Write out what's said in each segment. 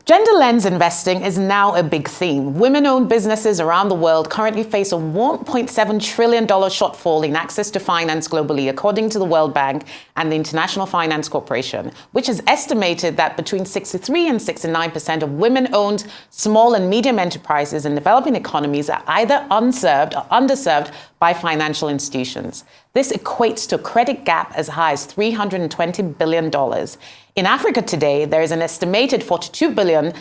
Genderlens investing is now a big theme. Women-owned businesses around the world currently face a $1.7 trillion shortfall in access to finance globally, according to the World Bank and the International Finance Corporation, which has estimated that between 63 and 69% of women-owned small and medium enterprises in developing economies are either unserved or underserved by financial institutions. This equates to a credit gap as high as $320 billion. In Africa today, there is an estimated $42 billion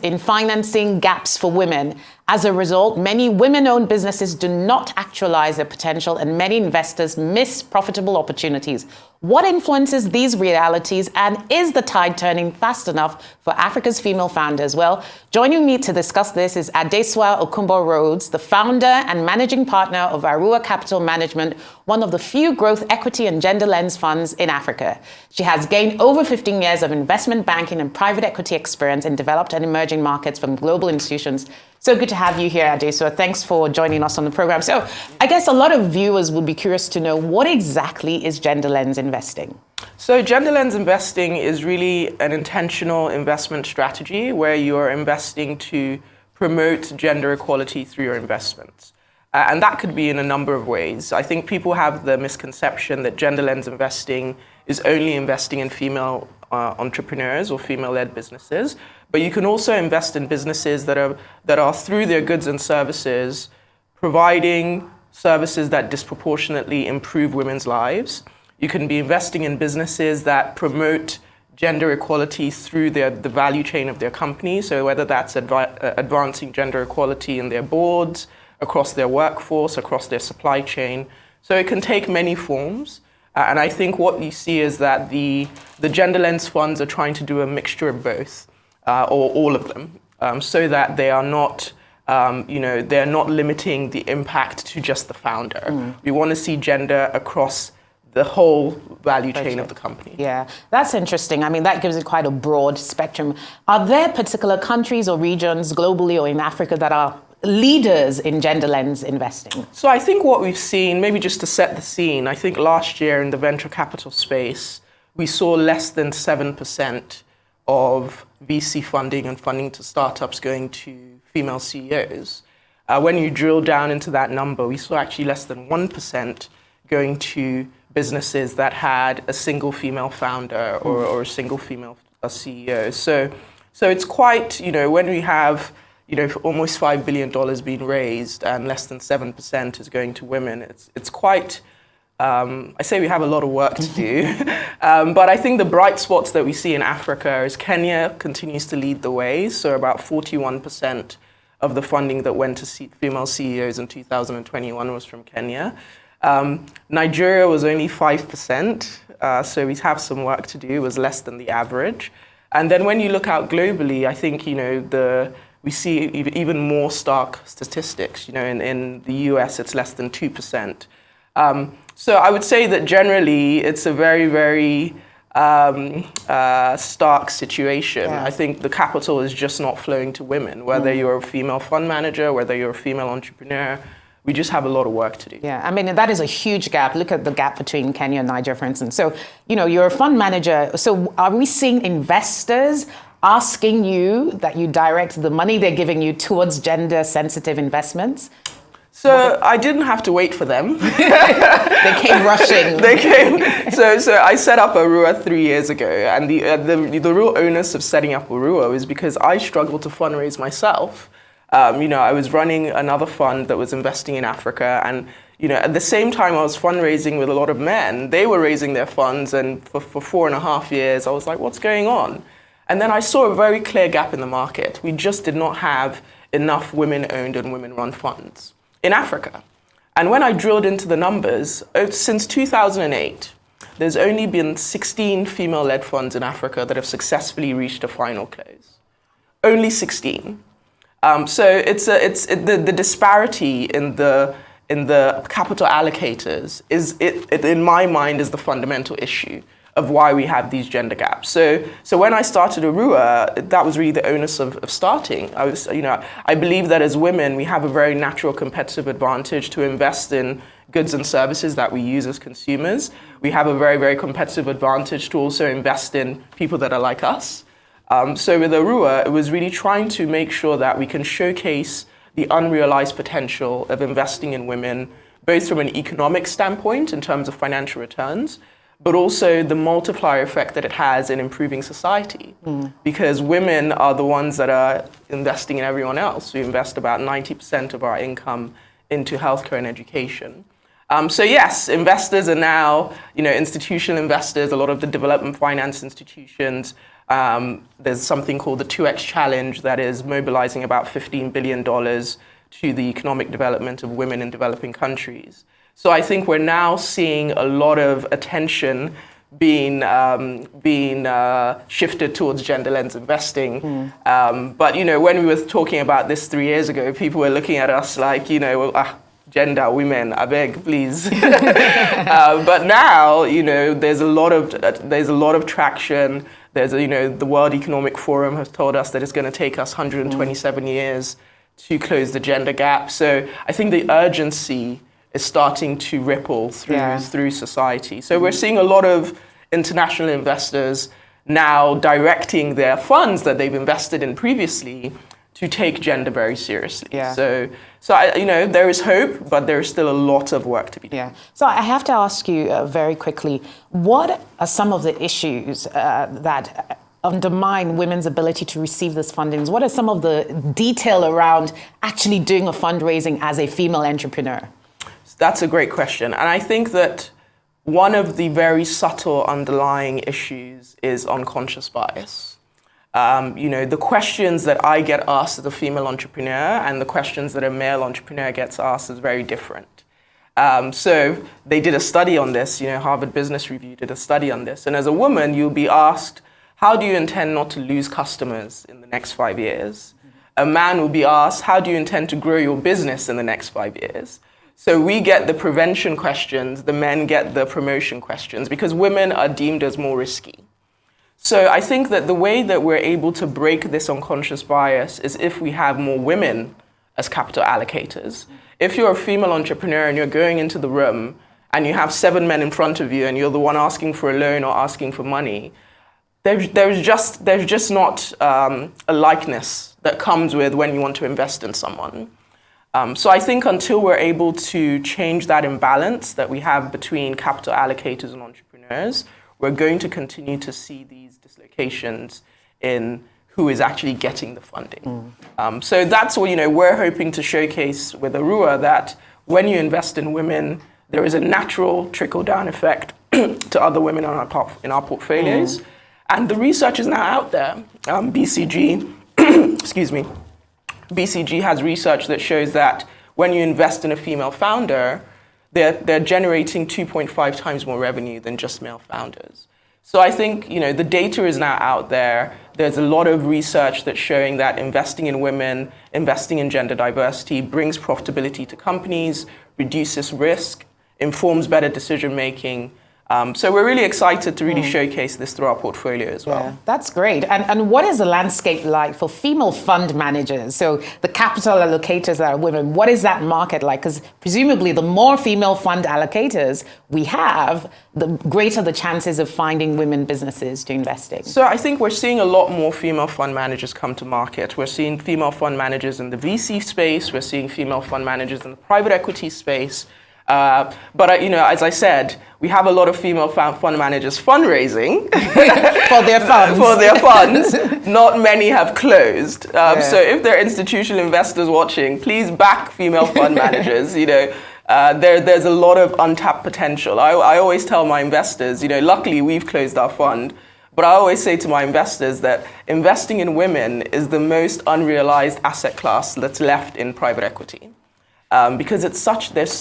in financing gaps for women. As a result, many women-owned businesses do not actualize their potential, and many investors miss profitable opportunities. What influences these realities, and is the tide turning fast enough for Africa's female founders? Well, joining me to discuss this is Adesuwa Okunbo Rhodes, the founder and managing partner of Adesuwa Capital Management, one of the few growth equity and Genderlens funds in Africa. She has gained over 15 years of investment banking and private equity experience in developed and emerging markets from global institutions. So good to have you here, Adesuwa. Thanks for joining us on the program. So I guess a lot of viewers would be curious to know, what exactly is Genderlens investing? So Genderlens investing is really an intentional investment strategy where you are investing to promote gender equality through your investments. And that could be in a number of ways. I think people have the misconception that Genderlens investing is only investing in female entrepreneurs or female-led businesses, but you can also invest in businesses that are through their goods and services providing services that disproportionately improve women's lives. You can be investing in businesses that promote gender equality through the value chain of their company, so whether that's advancing gender equality in their boards, across their workforce, across their supply chain. So it can take many forms. And I think what you see is that the Genderlens funds are trying to do a mixture of both, or all of them, so that they are not, they're not limiting the impact to just the founder. We want to see gender across the whole value chain of the company. Yeah, that's interesting. I mean, that gives it quite a broad spectrum. Are there particular countries or regions globally or in Africa that are leaders in Genderlens investing? So I think what we've seen, maybe just to set the scene, I think last year in the venture capital space, we saw less than 7% of VC funding and funding to startups going to female CEOs. When you drill down into that number, we saw actually less than 1% going to businesses that had a single female founder or a single female CEO. So it's quite, when we have almost $5 billion being raised and less than 7% is going to women, it's quite, I say we have a lot of work to do. But I think the bright spots that we see in Africa is Kenya continues to lead the way. So about 41% of the funding that went to female CEOs in 2021 was from Kenya. Nigeria was only 5%, so we have some work to do, it was less than the average. And then when you look out globally, I think, we see even more stark statistics. In the US, it's less than 2%. So I would say that generally, it's a very, very stark situation. Yeah. I think the capital is just not flowing to women, whether you're a female fund manager, whether you're a female entrepreneur. We just have a lot of work to do. Yeah, I mean, that is a huge gap. Look at the gap between Kenya and Nigeria, for instance. So, you're a fund manager. So are we seeing investors asking you that you direct the money they're giving you towards gender-sensitive investments? So I didn't have to wait for them. They came rushing. They came. So I set up Adesuwa 3 years ago, and the real onus of setting up Adesuwa is because I struggled to fundraise myself. I was running another fund that was investing in Africa, and at the same time I was fundraising with a lot of men. They were raising their funds, and for 4.5 years I was like, what's going on? And then I saw a very clear gap in the market. We just did not have enough women-owned and women-run funds in Africa. And when I drilled into the numbers, since 2008, there's only been 16 female-led funds in Africa that have successfully reached a final close. Only 16. So the disparity in the capital allocators in my mind is the fundamental issue of why we have these gender gaps. So when I started Adesuwa, that was really the onus of starting. I believe that as women, we have a very natural competitive advantage to invest in goods and services that we use as consumers. We have a very, very competitive advantage to also invest in people that are like us. So with Arua, it was really trying to make sure that we can showcase the unrealized potential of investing in women, both from an economic standpoint in terms of financial returns, but also the multiplier effect that it has in improving society. Because women are the ones that are investing in everyone else. We invest about 90% of our income into healthcare and education. So yes, investors are now, institutional investors, a lot of the development finance institutions. There's something called the 2X Challenge that is mobilizing about $15 billion to the economic development of women in developing countries. So I think we're now seeing a lot of attention being shifted towards Genderlens investing. But when we were talking about this 3 years ago, people were looking at us like, gender, women, I beg, please. But now, there's a lot of traction. There's the World Economic Forum has told us that it's going to take us 127 years to close the gender gap. So I think the urgency is starting to ripple through society. So we're seeing a lot of international investors now directing their funds that they've invested in previously to take gender very seriously. So there is hope, but there is still a lot of work to be done. So I have to ask you very quickly, what are some of the issues that undermine women's ability to receive this funding? What are some of the detail around actually doing a fundraising as a female entrepreneur? That's a great question. And I think that one of the very subtle underlying issues is unconscious bias. The questions that I get asked as a female entrepreneur and the questions that a male entrepreneur gets asked is very different. So they did a study on this, Harvard Business Review did a study on this. And as a woman, you'll be asked, how do you intend not to lose customers in the next 5 years? A man will be asked, how do you intend to grow your business in the next 5 years? So we get the prevention questions, the men get the promotion questions, because women are deemed as more risky. So I think that the way that we're able to break this unconscious bias is if we have more women as capital allocators. If you're a female entrepreneur and you're going into the room and you have 7 men in front of you and you're the one asking for a loan or asking for money, there's just not a likeness that comes with when you want to invest in someone. So I think until we're able to change that imbalance that we have between capital allocators and entrepreneurs, we're going to continue to see these dislocations in who is actually getting the funding. So that's what we're hoping to showcase with Arua, that when you invest in women, there is a natural trickle-down effect to other women in our portfolios. And the research is now out there. BCG, excuse me, BCG has research that shows that when you invest in a female founder, they're generating 2.5 times more revenue than just male founders. So I think the data is now out there. There's a lot of research that's showing that investing in women, investing in gender diversity brings profitability to companies, reduces risk, informs better decision making. So we're really excited to really showcase this through our portfolio as well. Yeah, that's great. And what is the landscape like for female fund managers? So the capital allocators that are women, what is that market like? Because presumably the more female fund allocators we have, the greater the chances of finding women businesses to invest in. So I think we're seeing a lot more female fund managers come to market. We're seeing female fund managers in the VC space. We're seeing female fund managers in the private equity space. But as I said, we have a lot of female fund managers fundraising for their funds. Not many have closed. So if there are institutional investors watching, please back female fund managers. There's a lot of untapped potential. I always tell my investors, luckily we've closed our fund, but I always say to my investors that investing in women is the most unrealized asset class that's left in private equity. Because there's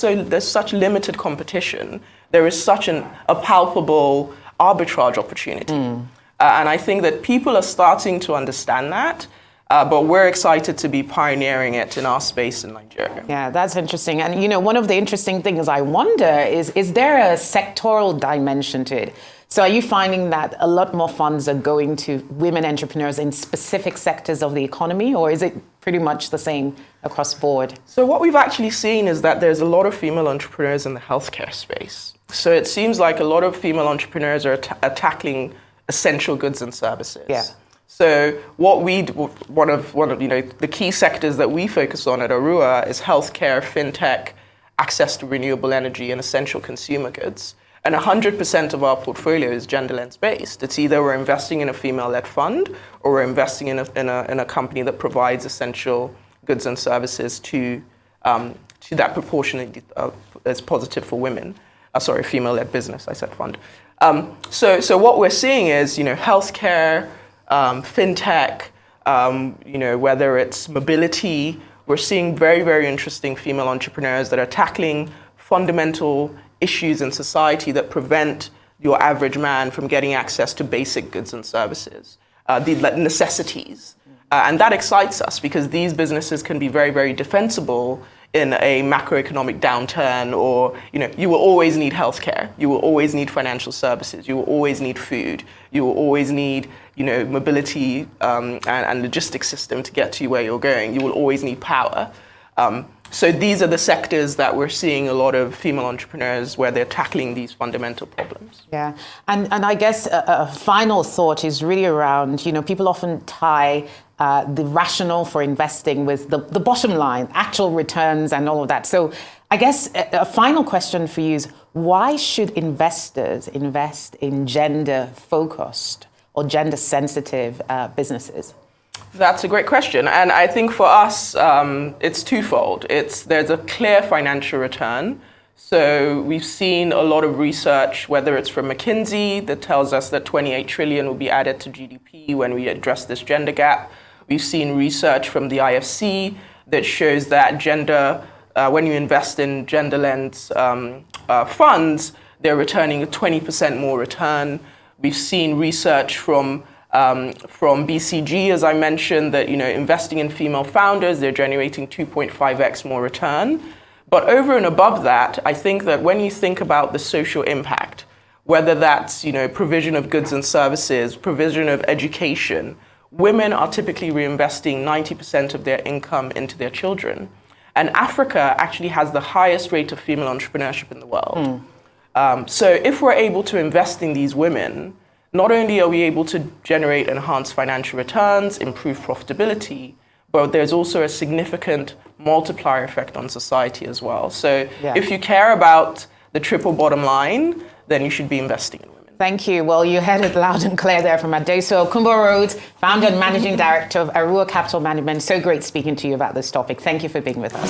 such limited competition, there is such a palpable arbitrage opportunity. And I think that people are starting to understand that, but we're excited to be pioneering it in our space in Nigeria. Yeah, that's interesting. And one of the interesting things I wonder is there a sectoral dimension to it? So are you finding that a lot more funds are going to women entrepreneurs in specific sectors of the economy, or is it pretty much the same across the board? So what we've actually seen is that there's a lot of female entrepreneurs in the healthcare space. So it seems like a lot of female entrepreneurs are tackling essential goods and services. So one of the key sectors that we focus on at Arua is healthcare, fintech, access to renewable energy, and essential consumer goods. And 100% of our portfolio is Genderlens based. It's either we're investing in a female-led fund or we're investing in a company that provides essential goods and services to that proportionately as positive for women. Female-led business, I said fund. So what we're seeing is, healthcare, fintech, whether it's mobility, we're seeing very, very interesting female entrepreneurs that are tackling fundamental issues in society that prevent your average man from getting access to basic goods and services, the necessities. And that excites us because these businesses can be very, very defensible in a macroeconomic downturn, or you will always need healthcare, you will always need financial services, you will always need food, you will always need mobility and logistics system to get to where you're going. You will always need power. So these are the sectors that we're seeing a lot of female entrepreneurs where they're tackling these fundamental problems. Yeah, and I guess a final thought is really around, people often tie the rationale for investing with the bottom line, actual returns and all of that. So I guess a final question for you is, why should investors invest in gender-focused or gender-sensitive businesses? That's a great question. And I think for us, it's twofold. There's a clear financial return. So we've seen a lot of research, whether it's from McKinsey, that tells us that 28 trillion will be added to GDP when we address this gender gap. We've seen research from the IFC that shows that when you invest in Genderlens funds, they're returning a 20% more return. We've seen research from BCG, as I mentioned, that investing in female founders, they're generating 2.5x more return. But over and above that, I think that when you think about the social impact, whether that's provision of goods and services, provision of education, women are typically reinvesting 90% of their income into their children. And Africa actually has the highest rate of female entrepreneurship in the world. So if we're able to invest in these women, not only are we able to generate enhanced financial returns, improve profitability, but there's also a significant multiplier effect on society as well. So if you care about the triple bottom line, then you should be investing in women. Thank you. Well, you heard it loud and clear there from Adesuwa. Okunbo Rhodes, founder and managing director of Arua Capital Management. So great speaking to you about this topic. Thank you for being with us.